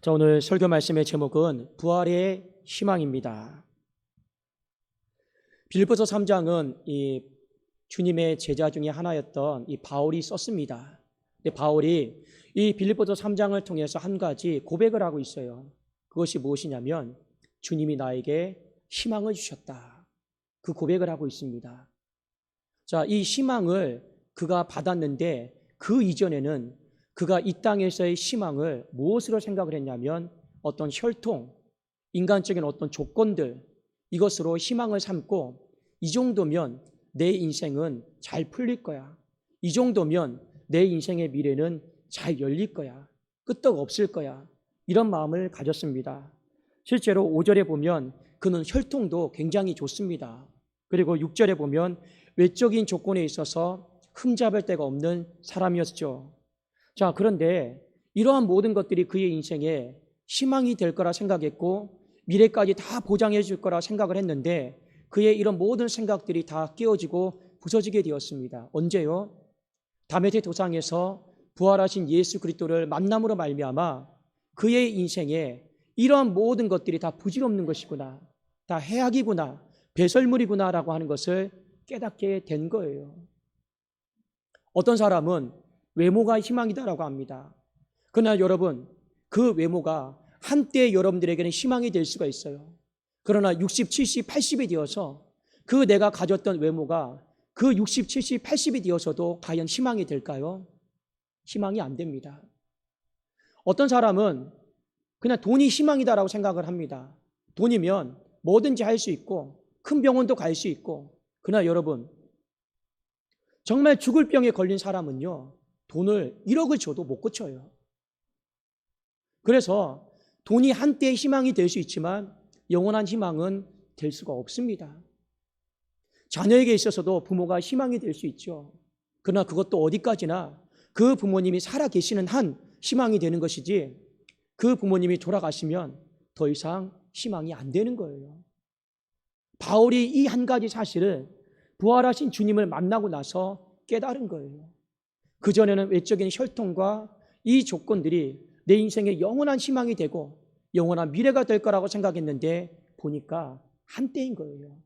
자, 오늘 설교 말씀의 제목은 부활의 희망입니다. 빌립보서 3장은 이 주님의 제자 중에 하나였던 이 바울이 썼습니다. 근데 바울이 이 빌립보서 3장을 통해서 한 가지 고백을 하고 있어요. 그것이 무엇이냐면 주님이 나에게 희망을 주셨다. 그 고백을 하고 있습니다. 자, 이 희망을 그가 받았는데 그 이전에는 그가 이 땅에서의 희망을 무엇으로 생각을 했냐면 어떤 혈통, 인간적인 어떤 조건들, 이것으로 희망을 삼고 이 정도면 내 인생은 잘 풀릴 거야. 이 정도면 내 인생의 미래는 잘 열릴 거야. 끄떡 없을 거야. 이런 마음을 가졌습니다. 실제로 5절에 보면 그는 혈통도 굉장히 좋습니다. 그리고 6절에 보면 외적인 조건에 있어서 흠잡을 데가 없는 사람이었죠. 자, 그런데 이러한 모든 것들이 그의 인생에 희망이 될 거라 생각했고 미래까지 다 보장해 줄 거라 생각을 했는데 그의 이런 모든 생각들이 다 깨어지고 부서지게 되었습니다. 언제요? 다메섹 도상에서 부활하신 예수 그리스도를 만남으로 말미암아 그의 인생에 이러한 모든 것들이 다 부질없는 것이구나, 다 해악이구나, 배설물이구나라고 하는 것을 깨닫게 된 거예요. 어떤 사람은 외모가 희망이다라고 합니다. 그러나 여러분, 그 외모가 한때 여러분들에게는 희망이 될 수가 있어요. 그러나 60, 70, 80이 되어서 그 내가 가졌던 외모가 그 60, 70, 80이 되어서도 과연 희망이 될까요? 희망이 안 됩니다. 어떤 사람은 그냥 돈이 희망이다라고 생각을 합니다. 돈이면 뭐든지 할 수 있고 큰 병원도 갈 수 있고. 그러나 여러분, 정말 죽을 병에 걸린 사람은요, 돈을 1억을 줘도 못 고쳐요. 그래서 돈이 한때의 희망이 될 수 있지만 영원한 희망은 될 수가 없습니다. 자녀에게 있어서도 부모가 희망이 될 수 있죠. 그러나 그것도 어디까지나 그 부모님이 살아계시는 한 희망이 되는 것이지 그 부모님이 돌아가시면 더 이상 희망이 안 되는 거예요. 바울이 이 한 가지 사실을 부활하신 주님을 만나고 나서 깨달은 거예요. 그전에는 외적인 혈통과 이 조건들이 내 인생의 영원한 희망이 되고 영원한 미래가 될 거라고 생각했는데 보니까 한때인 거예요.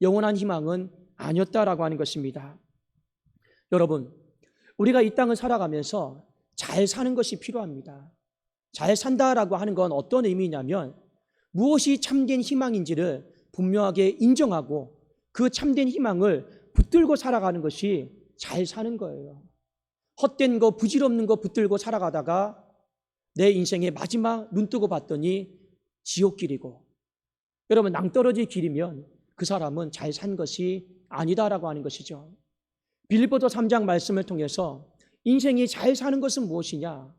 영원한 희망은 아니었다라고 하는 것입니다. 여러분, 우리가 이 땅을 살아가면서 잘 사는 것이 필요합니다. 잘 산다라고 하는 건 어떤 의미냐면 무엇이 참된 희망인지를 분명하게 인정하고 그 참된 희망을 붙들고 살아가는 것이 잘 사는 거예요. 헛된 거, 부질없는 거 붙들고 살아가다가 내 인생의 마지막 눈 뜨고 봤더니 지옥길이고, 여러분, 낭떠러지 길이면 그 사람은 잘 산 것이 아니다라고 하는 것이죠. 빌립보서 3장 말씀을 통해서 인생이 잘 사는 것은 무엇이냐?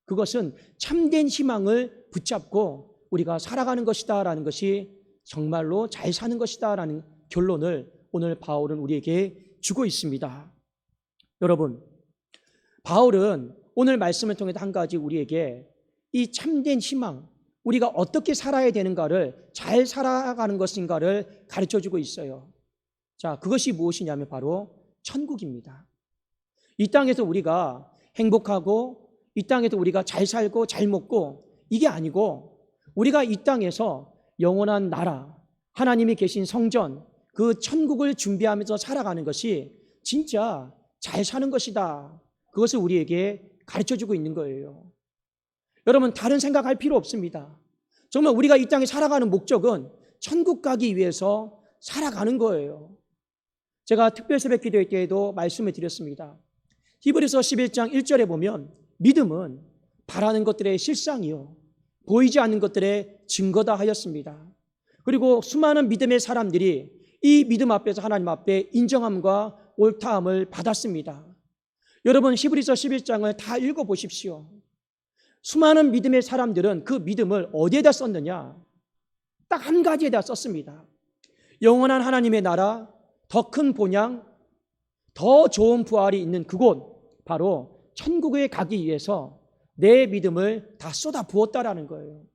그것은 참된 희망을 붙잡고 우리가 살아가는 것이다라는 것이 정말로 잘 사는 것이다라는 결론을 오늘 바울은 우리에게 주고 있습니다. 여러분, 바울은 오늘 말씀을 통해 한 가지 우리에게 이 참된 희망, 우리가 어떻게 살아야 되는가를, 잘 살아가는 것인가를 가르쳐주고 있어요. 자, 그것이 무엇이냐면 바로 천국입니다. 이 땅에서 우리가 행복하고 이 땅에서 우리가 잘 살고 잘 먹고 이게 아니고 우리가 이 땅에서 영원한 나라, 하나님이 계신 성전, 그 천국을 준비하면서 살아가는 것이 진짜 잘 사는 것이다. 그것을 우리에게 가르쳐주고 있는 거예요. 여러분, 다른 생각할 필요 없습니다. 정말 우리가 이 땅에 살아가는 목적은 천국 가기 위해서 살아가는 거예요. 제가 특별 새벽 기도회 때에도 말씀을 드렸습니다. 히브리서 11장 1절에 보면 믿음은 바라는 것들의 실상이요 보이지 않는 것들의 증거다 하였습니다. 그리고 수많은 믿음의 사람들이 이 믿음 앞에서 하나님 앞에 인정함과 옳다함을 받았습니다. 여러분, 히브리서 11장을 다 읽어보십시오. 수많은 믿음의 사람들은 그 믿음을 어디에다 썼느냐? 딱 한 가지에다 썼습니다. 영원한 하나님의 나라, 더 큰 본향, 더 좋은 부활이 있는 그곳, 바로 천국에 가기 위해서 내 믿음을 다 쏟아 부었다라는 거예요.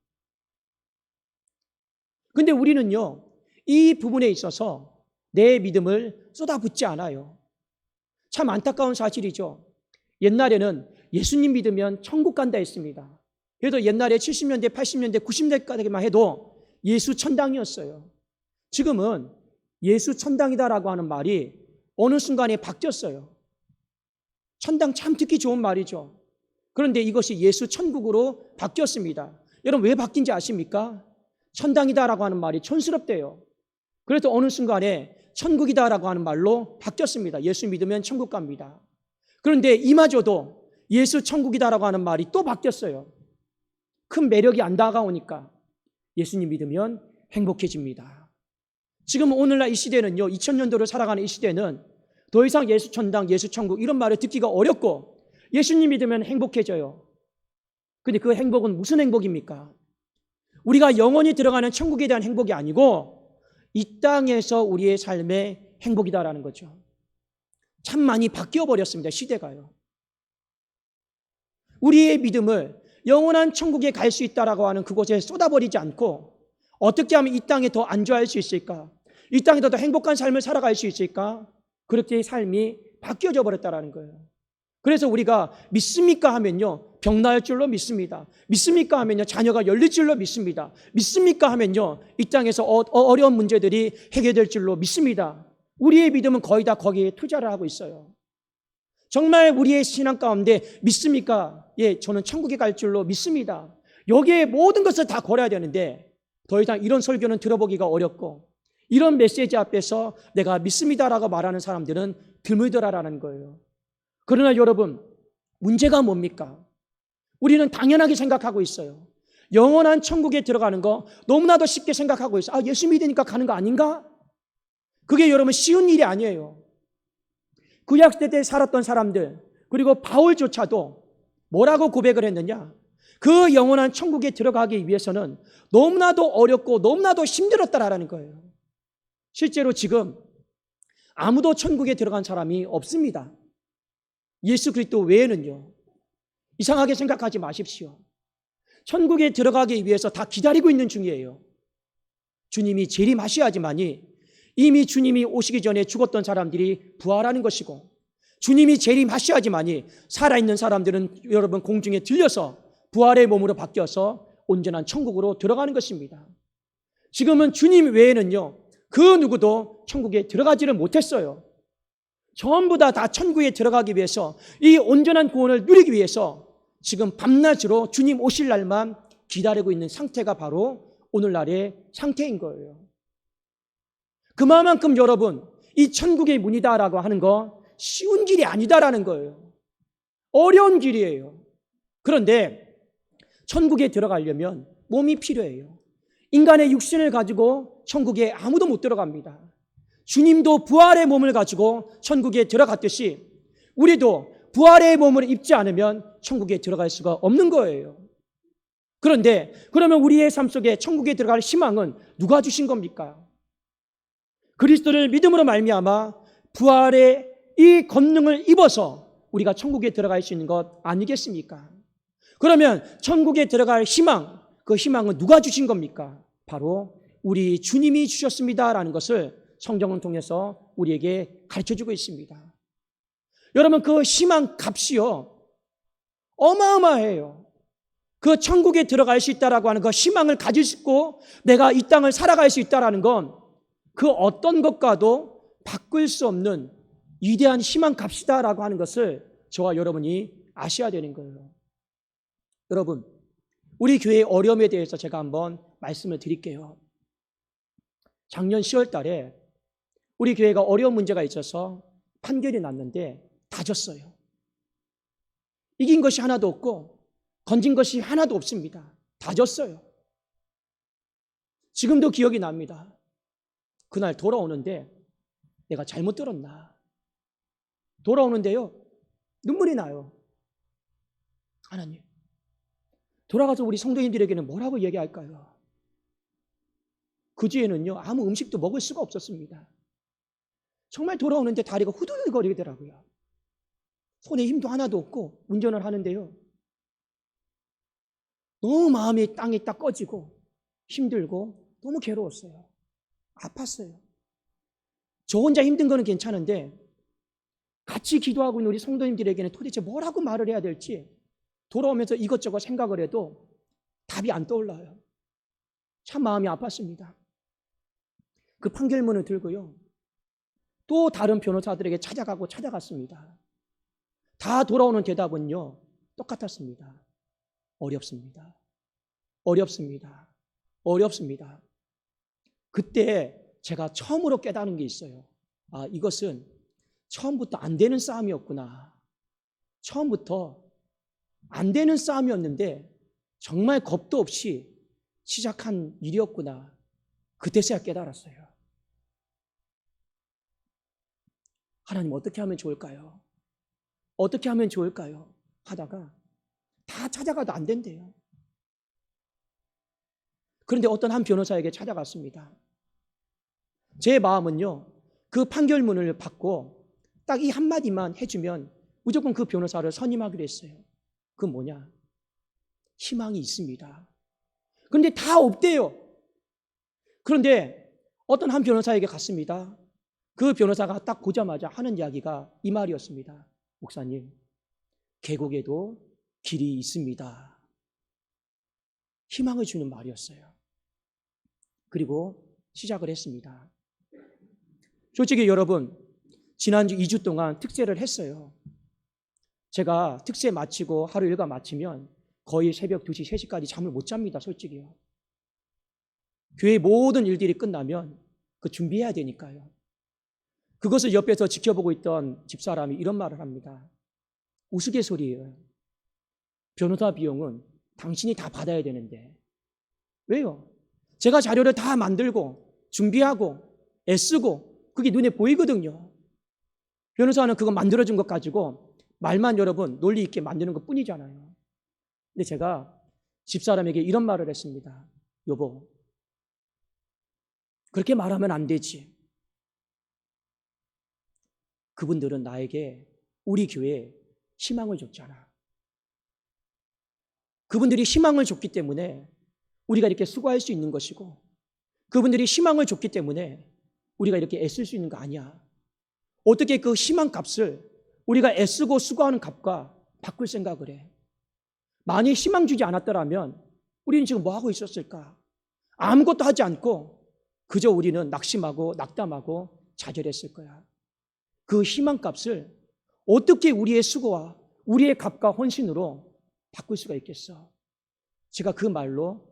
근데 우리는요, 이 부분에 있어서 내 믿음을 쏟아붓지 않아요. 참 안타까운 사실이죠. 옛날에는 예수님 믿으면 천국 간다 했습니다. 그래도 옛날에 70년대, 80년대, 90년대까지만 해도 예수 천당이었어요. 지금은 예수 천당이다라고 하는 말이 어느 순간에 바뀌었어요. 천당 참 듣기 좋은 말이죠. 그런데 이것이 예수 천국으로 바뀌었습니다. 여러분 왜 바뀐지 아십니까? 천당이다라고 하는 말이 촌스럽대요. 그래서 어느 순간에 천국이다라고 하는 말로 바뀌었습니다. 예수 믿으면 천국 갑니다. 그런데 이마저도 예수 천국이다라고 하는 말이 또 바뀌었어요. 큰 매력이 안 다가오니까 예수님 믿으면 행복해집니다. 지금 오늘날 이 시대는요, 2000년도를 살아가는 이 시대는 더 이상 예수 천당, 예수 천국 이런 말을 듣기가 어렵고 예수님 믿으면 행복해져요. 근데 그 행복은 무슨 행복입니까? 우리가 영원히 들어가는 천국에 대한 행복이 아니고 이 땅에서 우리의 삶의 행복이다라는 거죠. 참 많이 바뀌어 버렸습니다. 시대가요. 우리의 믿음을 영원한 천국에 갈 수 있다라고 하는 그곳에 쏟아버리지 않고 어떻게 하면 이 땅에 더 안주할 수 있을까? 이 땅에서 더 행복한 삶을 살아갈 수 있을까? 그렇게 삶이 바뀌어져 버렸다라는 거예요. 그래서 우리가 믿습니까 하면요, 병 나을 줄로 믿습니다. 믿습니까 하면요, 자녀가 열릴 줄로 믿습니다. 믿습니까 하면요, 이 땅에서 어려운 문제들이 해결될 줄로 믿습니다. 우리의 믿음은 거의 다 거기에 투자를 하고 있어요. 정말 우리의 신앙 가운데 믿습니까? 예, 저는 천국에 갈 줄로 믿습니다. 여기에 모든 것을 다 걸어야 되는데 더 이상 이런 설교는 들어보기가 어렵고 이런 메시지 앞에서 내가 믿습니다라고 말하는 사람들은 드물더라라는 거예요. 그러나 여러분, 문제가 뭡니까? 우리는 당연하게 생각하고 있어요. 영원한 천국에 들어가는 거 너무나도 쉽게 생각하고 있어요. 예수 믿으니까 가는 거 아닌가? 그게 여러분 쉬운 일이 아니에요. 구약시대 때 살았던 사람들, 그리고 바울조차도 뭐라고 고백을 했느냐? 그 영원한 천국에 들어가기 위해서는 너무나도 어렵고 너무나도 힘들었다라는 거예요. 실제로 지금 아무도 천국에 들어간 사람이 없습니다. 예수 그리스도 외에는요. 이상하게 생각하지 마십시오. 천국에 들어가기 위해서 다 기다리고 있는 중이에요. 주님이 재림하셔야지만이 이미 주님이 오시기 전에 죽었던 사람들이 부활하는 것이고 주님이 재림하셔야지만이 살아있는 사람들은 여러분 공중에 들려서 부활의 몸으로 바뀌어서 온전한 천국으로 들어가는 것입니다. 지금은 주님 외에는요, 그 누구도 천국에 들어가지를 못했어요. 전부 다 천국에 들어가기 위해서 이 온전한 구원을 누리기 위해서 지금 밤낮으로 주님 오실 날만 기다리고 있는 상태가 바로 오늘날의 상태인 거예요. 그만큼 여러분, 이 천국의 문이다라고 하는 거 쉬운 길이 아니다라는 거예요. 어려운 길이에요. 그런데 천국에 들어가려면 몸이 필요해요. 인간의 육신을 가지고 천국에 아무도 못 들어갑니다. 주님도 부활의 몸을 가지고 천국에 들어갔듯이 우리도 부활의 몸을 입지 않으면 천국에 들어갈 수가 없는 거예요. 그런데 그러면 우리의 삶 속에 천국에 들어갈 희망은 누가 주신 겁니까? 그리스도를 믿음으로 말미암아 부활의 이 권능을 입어서 우리가 천국에 들어갈 수 있는 것 아니겠습니까? 그러면 천국에 들어갈 희망, 그 희망은 누가 주신 겁니까? 바로 우리 주님이 주셨습니다라는 것을 성경을 통해서 우리에게 가르쳐주고 있습니다. 여러분, 그 희망 값이요 어마어마해요. 그 천국에 들어갈 수 있다라고 하는 그 희망을 가질 수 있고 내가 이 땅을 살아갈 수 있다라는 건 그 어떤 것과도 바꿀 수 없는 위대한 희망 값이다라고 하는 것을 저와 여러분이 아셔야 되는 거예요. 여러분, 우리 교회의 어려움에 대해서 제가 한번 말씀을 드릴게요. 작년 10월 달에 우리 교회가 어려운 문제가 있어서 판결이 났는데 다 졌어요. 이긴 것이 하나도 없고 건진 것이 하나도 없습니다. 다 졌어요. 지금도 기억이 납니다. 그날 돌아오는데 내가 잘못 들었나? 돌아오는데요, 눈물이 나요. 하나님, 돌아가서 우리 성도님들에게는 뭐라고 얘기할까요? 그 주에는요, 아무 음식도 먹을 수가 없었습니다. 정말 돌아오는데 다리가 후들거리더라고요. 손에 힘도 하나도 없고 운전을 하는데요, 너무 마음이 땅에 딱 꺼지고 힘들고 너무 괴로웠어요. 아팠어요. 저 혼자 힘든 거는 괜찮은데 같이 기도하고 있는 우리 성도님들에게는 도대체 뭐라고 말을 해야 될지 돌아오면서 이것저것 생각을 해도 답이 안 떠올라요. 참 마음이 아팠습니다. 그 판결문을 들고요. 또 다른 변호사들에게 찾아갔습니다. 다 돌아오는 대답은요. 똑같았습니다. 어렵습니다. 어렵습니다. 어렵습니다. 그때 제가 처음으로 깨달은 게 있어요. 아, 이것은 처음부터 안 되는 싸움이었구나. 처음부터 안 되는 싸움이었는데 정말 겁도 없이 시작한 일이었구나. 그때서야 깨달았어요. 하나님 어떻게 하면 좋을까요? 어떻게 하면 좋을까요? 하다가 다 찾아가도 안 된대요. 그런데 어떤 한 변호사에게 찾아갔습니다. 제 마음은요, 그 판결문을 받고 딱 이 한마디만 해주면 무조건 그 변호사를 선임하기로 했어요. 그건 뭐냐? 희망이 있습니다. 그런데 다 없대요. 그런데 어떤 한 변호사에게 갔습니다. 그 변호사가 딱 보자마자 하는 이야기가 이 말이었습니다. 목사님, 계곡에도 길이 있습니다. 희망을 주는 말이었어요. 그리고 시작을 했습니다. 솔직히 여러분, 지난주 2주 동안 특세를 했어요. 제가 특세 마치고 하루 일과 마치면 거의 새벽 2시, 3시까지 잠을 못 잡니다. 솔직히요. 교회 모든 일들이 끝나면 그 준비해야 되니까요. 그것을 옆에서 지켜보고 있던 집사람이 이런 말을 합니다. 우스갯소리예요. 변호사 비용은 당신이 다 받아야 되는데. 왜요? 제가 자료를 다 만들고 준비하고 애쓰고 그게 눈에 보이거든요. 변호사는 그거 만들어준 것 가지고 말만 여러분 논리 있게 만드는 것 뿐이잖아요. 근데 제가 집사람에게 이런 말을 했습니다. 여보, 그렇게 말하면 안 되지. 그분들은 나에게 우리 교회에 희망을 줬잖아. 그분들이 희망을 줬기 때문에 우리가 이렇게 수고할 수 있는 것이고 그분들이 희망을 줬기 때문에 우리가 이렇게 애쓸 수 있는 거 아니야. 어떻게 그 희망값을 우리가 애쓰고 수고하는 값과 바꿀 생각을 해. 만약 희망 주지 않았더라면 우리는 지금 뭐 하고 있었을까? 아무것도 하지 않고 그저 우리는 낙심하고 낙담하고 좌절했을 거야. 그 희망값을 어떻게 우리의 수고와 우리의 값과 헌신으로 바꿀 수가 있겠어? 제가 그 말로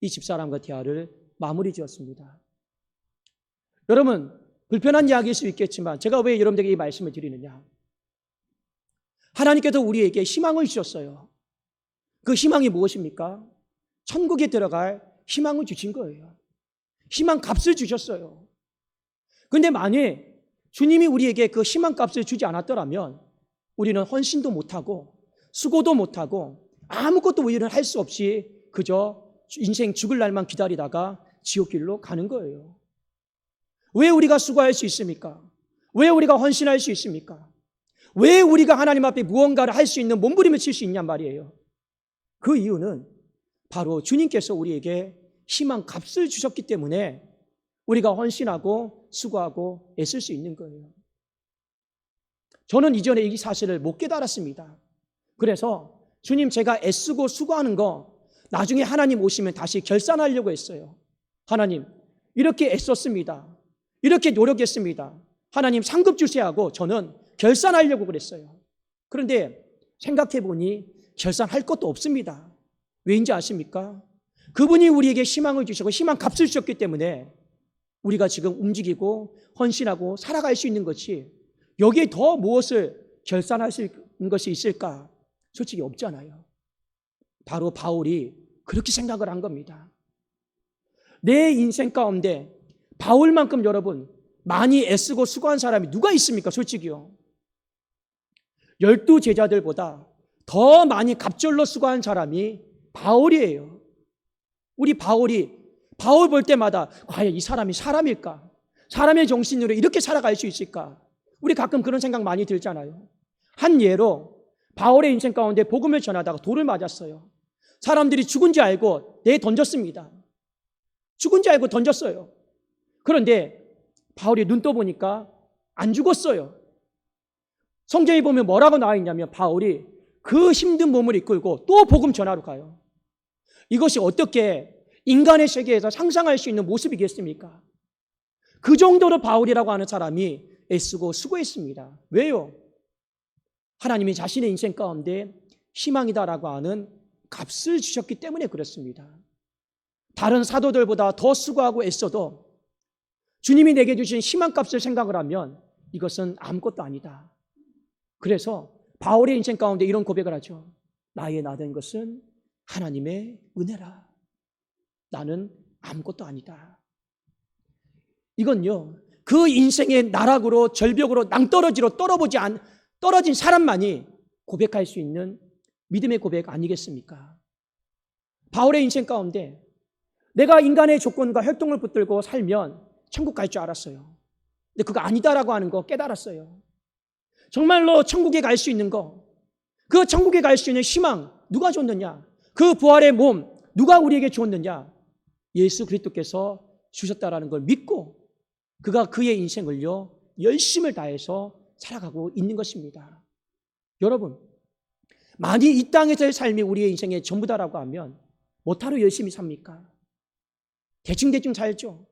이 집사람과 대화를 마무리 지었습니다. 여러분, 불편한 이야기일 수 있겠지만 제가 왜 여러분들에게 이 말씀을 드리느냐? 하나님께서 우리에게 희망을 주셨어요. 그 희망이 무엇입니까? 천국에 들어갈 희망을 주신 거예요. 희망 값을 주셨어요. 그런데 만약 주님이 우리에게 그 희망 값을 주지 않았더라면 우리는 헌신도 못하고 수고도 못하고 아무것도 우리는 할 수 없이 그저 인생 죽을 날만 기다리다가 지옥길로 가는 거예요. 왜 우리가 수고할 수 있습니까? 왜 우리가 헌신할 수 있습니까? 왜 우리가 하나님 앞에 무언가를 할 수 있는 몸부림을 칠 수 있냔 말이에요. 그 이유는 바로 주님께서 우리에게 희망 값을 주셨기 때문에 우리가 헌신하고 수고하고 애쓸 수 있는 거예요. 저는 이전에 이 사실을 못 깨달았습니다. 그래서 주님, 제가 애쓰고 수고하는 거 나중에 하나님 오시면 다시 결산하려고 했어요. 하나님, 이렇게 애썼습니다. 이렇게 노력했습니다. 하나님 상급 주세요 하고 저는 결산하려고 그랬어요. 그런데 생각해보니 결산할 것도 없습니다. 왜인지 아십니까? 그분이 우리에게 희망을 주시고 희망 값을 주셨기 때문에 우리가 지금 움직이고 헌신하고 살아갈 수 있는 것이 여기에 더 무엇을 결산할 수 있는 것이 있을까? 솔직히 없잖아요. 바로 바울이 그렇게 생각을 한 겁니다. 내 인생 가운데 바울만큼 여러분 많이 애쓰고 수고한 사람이 누가 있습니까? 솔직히요. 12 제자들보다 더 많이 갑절로 수고한 사람이 바울이에요. 우리 바울 볼 때마다 과연 이 사람이 사람일까? 사람의 정신으로 이렇게 살아갈 수 있을까? 우리 가끔 그런 생각 많이 들잖아요. 한 예로 바울의 인생 가운데 복음을 전하다가 돌을 맞았어요. 사람들이 죽은 줄 알고 던졌습니다. 죽은 줄 알고 던졌어요. 그런데 바울이 눈 떠보니까 안 죽었어요. 성경에 보면 뭐라고 나와 있냐면 바울이 그 힘든 몸을 이끌고 또 복음 전하러 가요. 이것이 어떻게 인간의 세계에서 상상할 수 있는 모습이겠습니까? 그 정도로 바울이라고 하는 사람이 애쓰고 수고했습니다. 왜요? 하나님이 자신의 인생 가운데 희망이다라고 하는 값을 주셨기 때문에 그렇습니다. 다른 사도들보다 더 수고하고 애써도 주님이 내게 주신 희망값을 생각을 하면 이것은 아무것도 아니다. 그래서 바울의 인생 가운데 이런 고백을 하죠. 나의 나된 것은 하나님의 은혜라. 나는 아무것도 아니다. 이건요, 그 인생의 나락으로 절벽으로 낭떠러지로 떨어진 사람만이 고백할 수 있는 믿음의 고백 아니겠습니까? 바울의 인생 가운데 내가 인간의 조건과 혈통을 붙들고 살면 천국 갈 줄 알았어요. 근데 그거 아니다라고 하는 거 깨달았어요. 정말로 천국에 갈 수 있는 거, 그 천국에 갈 수 있는 희망 누가 줬느냐? 그 부활의 몸 누가 우리에게 주었느냐? 예수 그리스도께서 주셨다라는 걸 믿고 그가 그의 인생을요 열심을 다해서 살아가고 있는 것입니다. 여러분, 만약 이 땅에서의 삶이 우리의 인생의 전부다라고 하면 뭐하러 열심히 삽니까? 대충 살죠.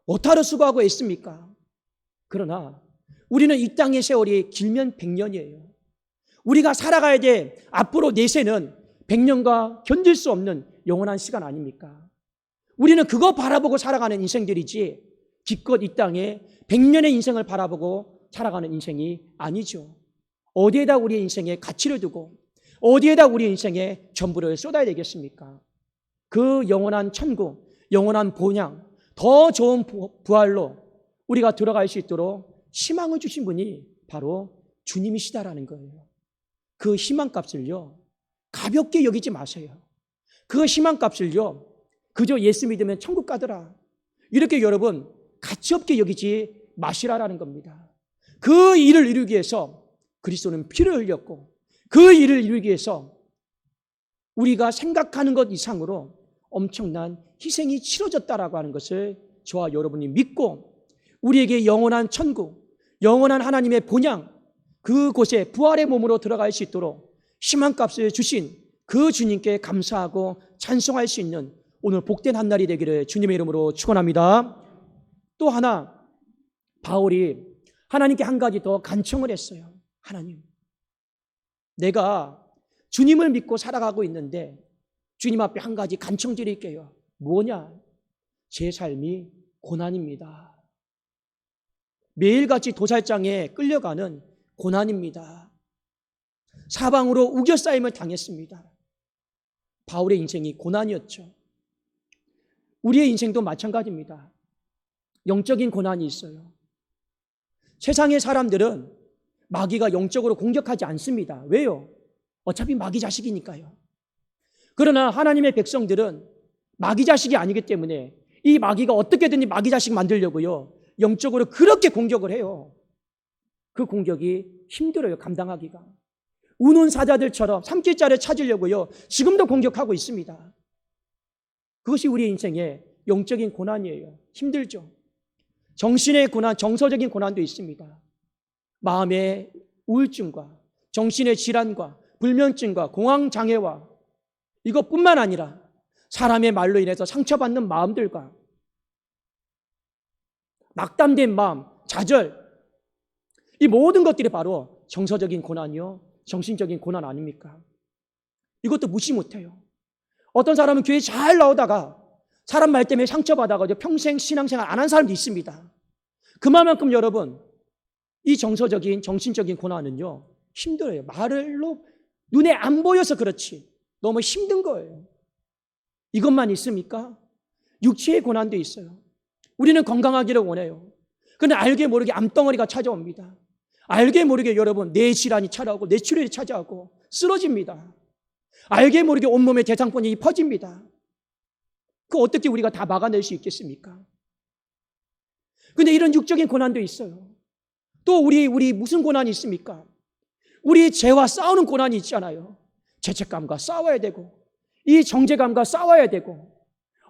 뭐하러 수고하고 애씁니까? 그러나 우리는 이 땅의 세월이 길면 100년이에요. 우리가 살아가야 돼 앞으로 내세는 100년과 견딜 수 없는 영원한 시간 아닙니까? 우리는 그거 바라보고 살아가는 인생들이지 기껏 이 땅에 100년의 인생을 바라보고 살아가는 인생이 아니죠. 어디에다 우리의 인생에 가치를 두고 어디에다 우리의 인생에 전부를 쏟아야 되겠습니까? 그 영원한 천국, 영원한 본향, 더 좋은 부활로 우리가 들어갈 수 있도록 희망을 주신 분이 바로 주님이시다라는 거예요. 그 희망값을요 가볍게 여기지 마세요. 그 희망값을요 그저 예수 믿으면 천국 가더라 이렇게 여러분 가치없게 여기지 마시라라는 겁니다. 그 일을 이루기 위해서 그리스도는 피를 흘렸고 그 일을 이루기 위해서 우리가 생각하는 것 이상으로 엄청난 희생이 치러졌다라고 하는 것을 저와 여러분이 믿고 우리에게 영원한 천국, 영원한 하나님의 본향, 그곳에 부활의 몸으로 들어갈 수 있도록 희망값을 주신 그 주님께 감사하고 찬송할 수 있는 오늘 복된 한 날이 되기를 주님의 이름으로 축원합니다. 또 하나 바울이 하나님께 한 가지 더 간청을 했어요. 하나님, 내가 주님을 믿고 살아가고 있는데 주님 앞에 한 가지 간청 드릴게요. 뭐냐? 제 삶이 고난입니다. 매일같이 도살장에 끌려가는 고난입니다. 사방으로 우겨싸임을 당했습니다. 바울의 인생이 고난이었죠. 우리의 인생도 마찬가지입니다. 영적인 고난이 있어요. 세상의 사람들은 마귀가 영적으로 공격하지 않습니다. 왜요? 어차피 마귀 자식이니까요. 그러나 하나님의 백성들은 마귀 자식이 아니기 때문에 이 마귀가 어떻게든지 마귀 자식 만들려고요 영적으로 그렇게 공격을 해요. 그 공격이 힘들어요. 감당하기가. 우는 사자들처럼 삼킬자를 찾으려고요 지금도 공격하고 있습니다. 그것이 우리의 인생의 영적인 고난이에요. 힘들죠. 정신의 고난, 정서적인 고난도 있습니다. 마음의 우울증과 정신의 질환과 불면증과 공황장애와 이것뿐만 아니라 사람의 말로 인해서 상처받는 마음들과 낙담된 마음, 좌절, 이 모든 것들이 바로 정서적인 고난이요 정신적인 고난 아닙니까? 이것도 무시 못해요. 어떤 사람은 교회 잘 나오다가 사람 말 때문에 상처받아서 평생 신앙생활 안 한 사람도 있습니다. 그만큼 여러분 이 정서적인 정신적인 고난은요 힘들어요. 말로 눈에 안 보여서 그렇지 너무 힘든 거예요. 이것만 있습니까? 육체의 고난도 있어요. 우리는 건강하기를 원해요. 그런데 알게 모르게 암덩어리가 찾아옵니다. 알게 모르게 여러분 뇌질환이 찾아오고 뇌출혈이 찾아오고 쓰러집니다. 알게 모르게 온몸에 대상포진이 퍼집니다. 그 어떻게 우리가 다 막아낼 수 있겠습니까? 그런데 이런 육적인 고난도 있어요. 또 우리 무슨 고난이 있습니까? 우리 죄와 싸우는 고난이 있잖아요. 죄책감과 싸워야 되고 이 정죄감과 싸워야 되고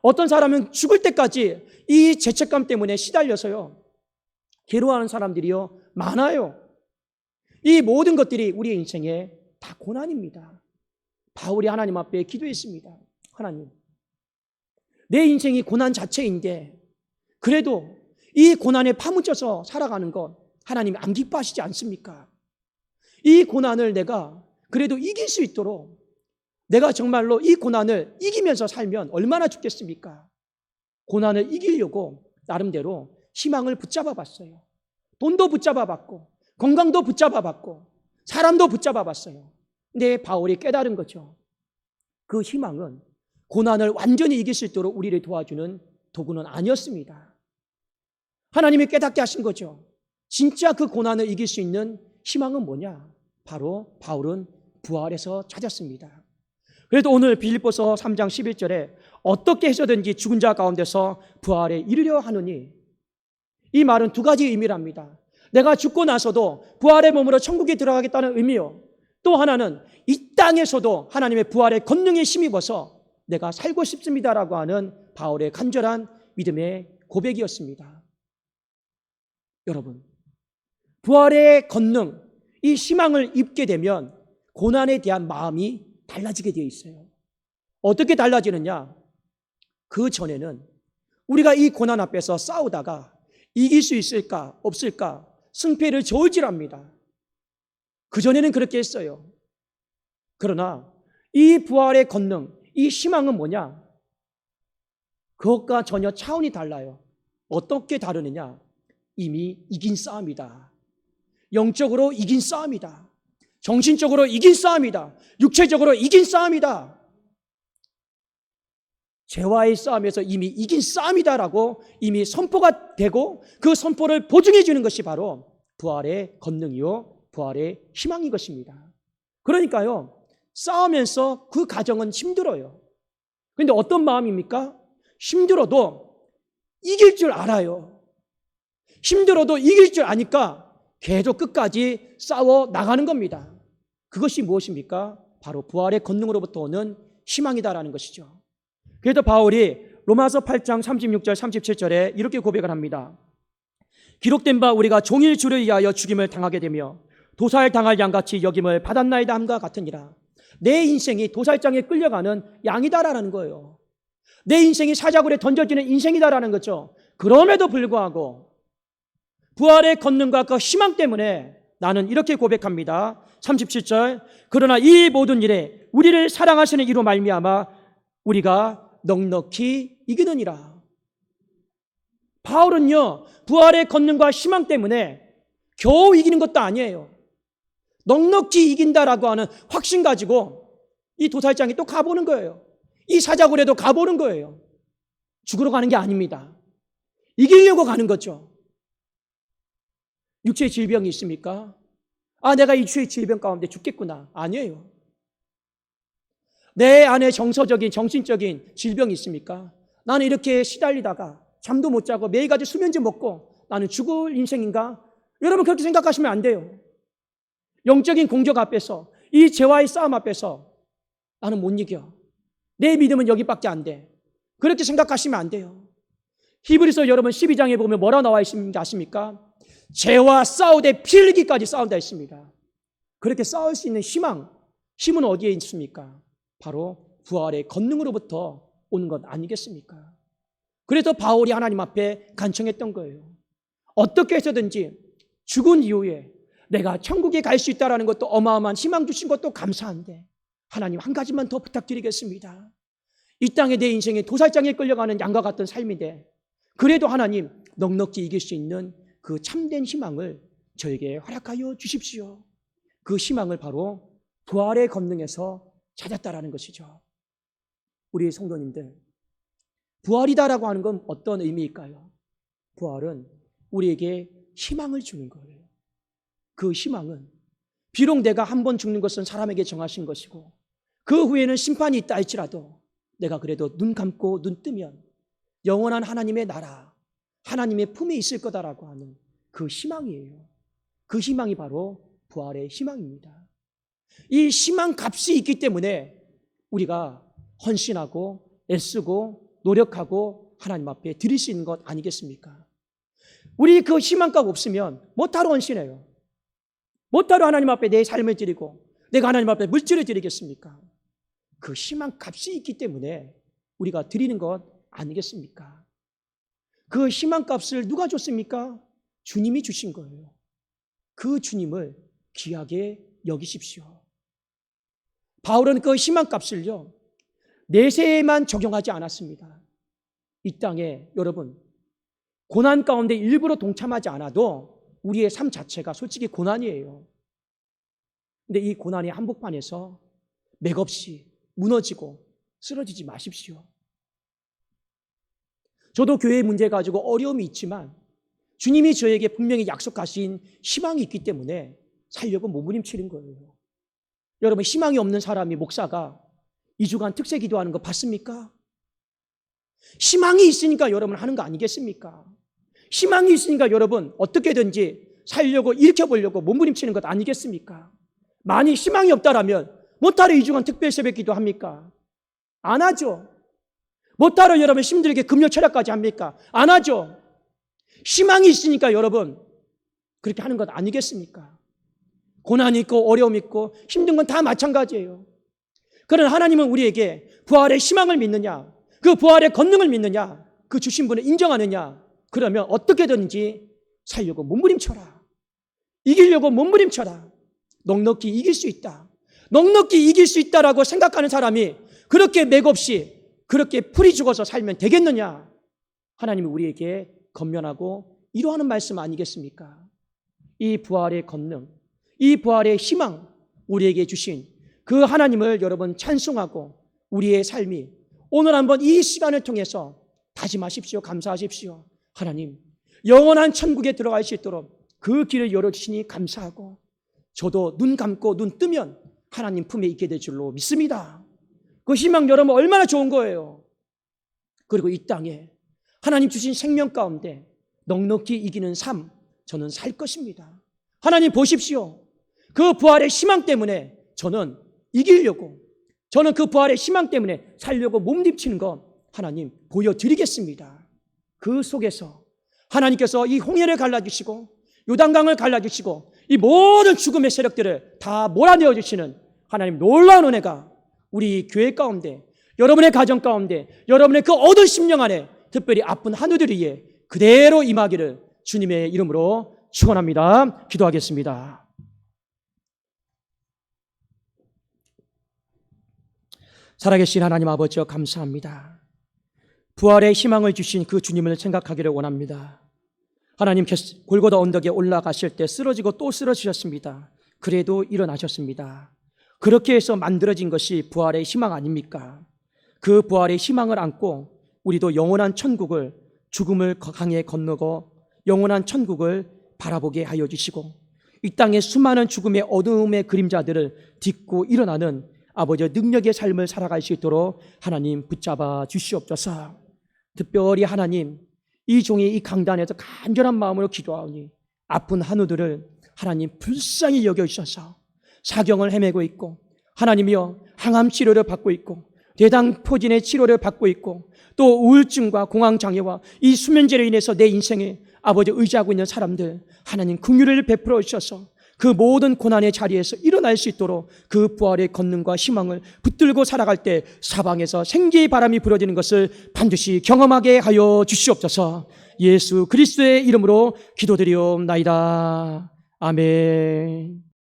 어떤 사람은 죽을 때까지 이 죄책감 때문에 시달려서요 괴로워하는 사람들이요 많아요. 이 모든 것들이 우리의 인생에 다 고난입니다. 바울이 하나님 앞에 기도했습니다. 하나님, 내 인생이 고난 자체인데 그래도 이 고난에 파묻혀서 살아가는 것 하나님이 안 기뻐하시지 않습니까? 이 고난을 내가 그래도 이길 수 있도록 내가 정말로 이 고난을 이기면서 살면 얼마나 좋겠습니까? 고난을 이기려고 나름대로 희망을 붙잡아 봤어요. 돈도 붙잡아 봤고 건강도 붙잡아 봤고 사람도 붙잡아 봤어요. 근데 바울이 깨달은 거죠. 그 희망은 고난을 완전히 이길 수 있도록 우리를 도와주는 도구는 아니었습니다. 하나님이 깨닫게 하신 거죠. 진짜 그 고난을 이길 수 있는 희망은 뭐냐? 바로 바울은 부활에서 찾았습니다. 그래도 오늘 빌립보서 3장 11절에 어떻게 해서든지 죽은 자 가운데서 부활에 이르려 하느니, 이 말은 두 가지 의미를 합니다. 내가 죽고 나서도 부활의 몸으로 천국에 들어가겠다는 의미요, 또 하나는 이 땅에서도 하나님의 부활의 권능에 힘입어서 내가 살고 싶습니다라고 하는 바울의 간절한 믿음의 고백이었습니다. 여러분, 부활의 권능, 이 희망을 입게 되면 고난에 대한 마음이 달라지게 되어 있어요. 어떻게 달라지느냐? 그 전에는 우리가 이 고난 앞에서 싸우다가 이길 수 있을까 없을까 승패를 저울질합니다. 그전에는 그렇게 했어요. 그러나 이 부활의 권능, 이 희망은 뭐냐? 그것과 전혀 차원이 달라요. 어떻게 다르느냐? 이미 이긴 싸움이다. 영적으로 이긴 싸움이다. 정신적으로 이긴 싸움이다. 육체적으로 이긴 싸움이다. 죄와의 싸움에서 이미 이긴 싸움이다라고 이미 선포가 되고 그 선포를 보증해 주는 것이 바로 부활의 권능이요, 부활의 희망인 것입니다. 그러니까요, 싸우면서 그 과정은 힘들어요. 그런데 어떤 마음입니까? 힘들어도 이길 줄 알아요. 힘들어도 이길 줄 아니까 계속 끝까지 싸워 나가는 겁니다. 그것이 무엇입니까? 바로 부활의 권능으로부터 오는 희망이다라는 것이죠. 그래서 바울이 로마서 8장 36절 37절에 이렇게 고백을 합니다. 기록된 바 우리가 종일 주를 위하여 죽임을 당하게 되며 도살 당할 양같이 여김을 받았나이다 함과 같으니라. 내 인생이 도살장에 끌려가는 양이다라는 거예요. 내 인생이 사자굴에 던져지는 인생이다라는 거죠. 그럼에도 불구하고 부활의 권능과 그 희망 때문에 나는 이렇게 고백합니다. 37절, 그러나 이 모든 일에 우리를 사랑하시는 이로 말미암아 우리가 넉넉히 이기느니라. 바울은요, 부활의 권능과 희망 때문에 겨우 이기는 것도 아니에요. 넉넉히 이긴다라고 하는 확신 가지고 이 도살장에 또 가보는 거예요. 이 사자굴에도 가보는 거예요. 죽으러 가는 게 아닙니다. 이기려고 가는 거죠. 육체의 질병이 있습니까? 내가 이 육체의 질병 가운데 죽겠구나. 아니에요. 내 안에 정서적인, 정신적인 질병이 있습니까? 나는 이렇게 시달리다가 잠도 못 자고 매일같이 수면제 먹고 나는 죽을 인생인가? 여러분 그렇게 생각하시면 안 돼요. 영적인 공격 앞에서, 이 죄와의 싸움 앞에서 나는 못 이겨. 내 믿음은 여기밖에 안 돼. 그렇게 생각하시면 안 돼요. 히브리서 여러분 12장에 보면 뭐라 나와 있습니까? 아십니까? 죄와 싸우되 피 흘리기까지 싸운다 했습니다. 그렇게 싸울 수 있는 희망, 힘은 어디에 있습니까? 바로 부활의 권능으로부터 오는 것 아니겠습니까? 그래서 바울이 하나님 앞에 간청했던 거예요. 어떻게 해서든지 죽은 이후에 내가 천국에 갈 수 있다는 것도 어마어마한 희망 주신 것도 감사한데 하나님 한 가지만 더 부탁드리겠습니다. 이 땅에 내 인생에 도살장에 끌려가는 양과 같은 삶인데 그래도 하나님 넉넉히 이길 수 있는 그 참된 희망을 저에게 허락하여 주십시오. 그 희망을 바로 부활의 권능에서 찾았다라는 것이죠. 우리 성도님들, 부활이다라고 하는 건 어떤 의미일까요? 부활은 우리에게 희망을 주는 거예요. 그 희망은 비록 내가 한 번 죽는 것은 사람에게 정하신 것이고 그 후에는 심판이 있다 할지라도 내가 그래도 눈 감고 눈 뜨면 영원한 하나님의 나라, 하나님의 품에 있을 거다라고 하는 그 희망이에요. 그 희망이 바로 부활의 희망입니다. 이 희망 값이 있기 때문에 우리가 헌신하고 애쓰고 노력하고 하나님 앞에 드릴 수 있는 것 아니겠습니까? 우리 그 희망값 없으면 못하러 헌신해요. 못하러 하나님 앞에 내 삶을 드리고 내가 하나님 앞에 물질을 드리겠습니까? 그 희망 값이 있기 때문에 우리가 드리는 것 아니겠습니까? 그 희망값을 누가 줬습니까? 주님이 주신 거예요. 그 주님을 귀하게 여기십시오. 바울은 그 희망값을요, 내세에만 적용하지 않았습니다. 이 땅에 여러분, 고난 가운데 일부러 동참하지 않아도 우리의 삶 자체가 솔직히 고난이에요. 근데 이 고난의 한복판에서 맥없이 무너지고 쓰러지지 마십시오. 저도 교회 문제 가지고 어려움이 있지만 주님이 저에게 분명히 약속하신 희망이 있기 때문에 살려고 몸부림치는 거예요. 여러분, 희망이 없는 사람이 목사가 2주간 특세 기도하는 거 봤습니까? 희망이 있으니까 여러분 하는 거 아니겠습니까? 희망이 있으니까 여러분 어떻게든지 살려고 일으켜보려고 몸부림치는 것 아니겠습니까? 만약 희망이 없다라면 못하러 2주간 특별 새벽 기도합니까? 안 하죠. 못하러 여러분 힘들게 금요 철학까지 합니까? 안 하죠. 희망이 있으니까 여러분 그렇게 하는 것 아니겠습니까? 고난이 있고 어려움이 있고 힘든 건 다 마찬가지예요. 그러나 하나님은 우리에게 부활의 희망을 믿느냐, 그 부활의 권능을 믿느냐, 그 주신 분을 인정하느냐, 그러면 어떻게든지 살려고 몸부림쳐라. 이기려고 몸부림쳐라. 넉넉히 이길 수 있다. 넉넉히 이길 수 있다라고 생각하는 사람이 그렇게 맥없이 그렇게 풀이 죽어서 살면 되겠느냐? 하나님이 우리에게 권면하고 이루하는 말씀 아니겠습니까? 이 부활의 권능, 이 부활의 희망, 우리에게 주신 그 하나님을 여러분 찬송하고 우리의 삶이 오늘 한번 이 시간을 통해서 다짐하십시오. 감사하십시오. 하나님, 영원한 천국에 들어갈 수 있도록 그 길을 열어주시니 감사하고 저도 눈 감고 눈 뜨면 하나님 품에 있게 될 줄로 믿습니다. 그 희망 여러분 얼마나 좋은 거예요. 그리고 이 땅에 하나님 주신 생명 가운데 넉넉히 이기는 삶 저는 살 것입니다. 하나님 보십시오. 그 부활의 희망 때문에 저는 이기려고, 저는 그 부활의 희망 때문에 살려고 몸부림치는 거 하나님 보여드리겠습니다. 그 속에서 하나님께서 이 홍해를 갈라주시고 요단강을 갈라주시고 이 모든 죽음의 세력들을 다 몰아내어 주시는 하나님 놀라운 은혜가 우리 교회 가운데, 여러분의 가정 가운데, 여러분의 그 얻은 심령 안에 특별히 아픈 한우들 위에 그대로 임하기를 주님의 이름으로 축원합니다. 기도하겠습니다. 살아계신 하나님 아버지여 감사합니다. 부활의 희망을 주신 그 주님을 생각하기를 원합니다. 하나님께서 골고다 언덕에 올라가실 때 쓰러지고 또 쓰러지셨습니다. 그래도 일어나셨습니다. 그렇게 해서 만들어진 것이 부활의 희망 아닙니까? 그 부활의 희망을 안고 우리도 영원한 천국을, 죽음을 강에 건너고 영원한 천국을 바라보게 하여 주시고 이 땅의 수많은 죽음의 어두움의 그림자들을 딛고 일어나는 아버지의 능력의 삶을 살아갈 수 있도록 하나님 붙잡아 주시옵소서. 특별히 하나님, 이 종이 이 강단에서 간절한 마음으로 기도하오니 아픈 한우들을 하나님 불쌍히 여겨주셔서 사경을 헤매고 있고 하나님이여 항암 치료를 받고 있고 대장포진의 치료를 받고 있고 또 우울증과 공황장애와 이 수면제로 인해서 내 인생에 아버지 의지하고 있는 사람들 하나님 긍휼을 베풀어 주셔서 그 모든 고난의 자리에서 일어날 수 있도록 그 부활의 권능과 희망을 붙들고 살아갈 때 사방에서 생기의 바람이 불어지는 것을 반드시 경험하게 하여 주시옵소서. 예수 그리스도의 이름으로 기도드리옵나이다. 아멘.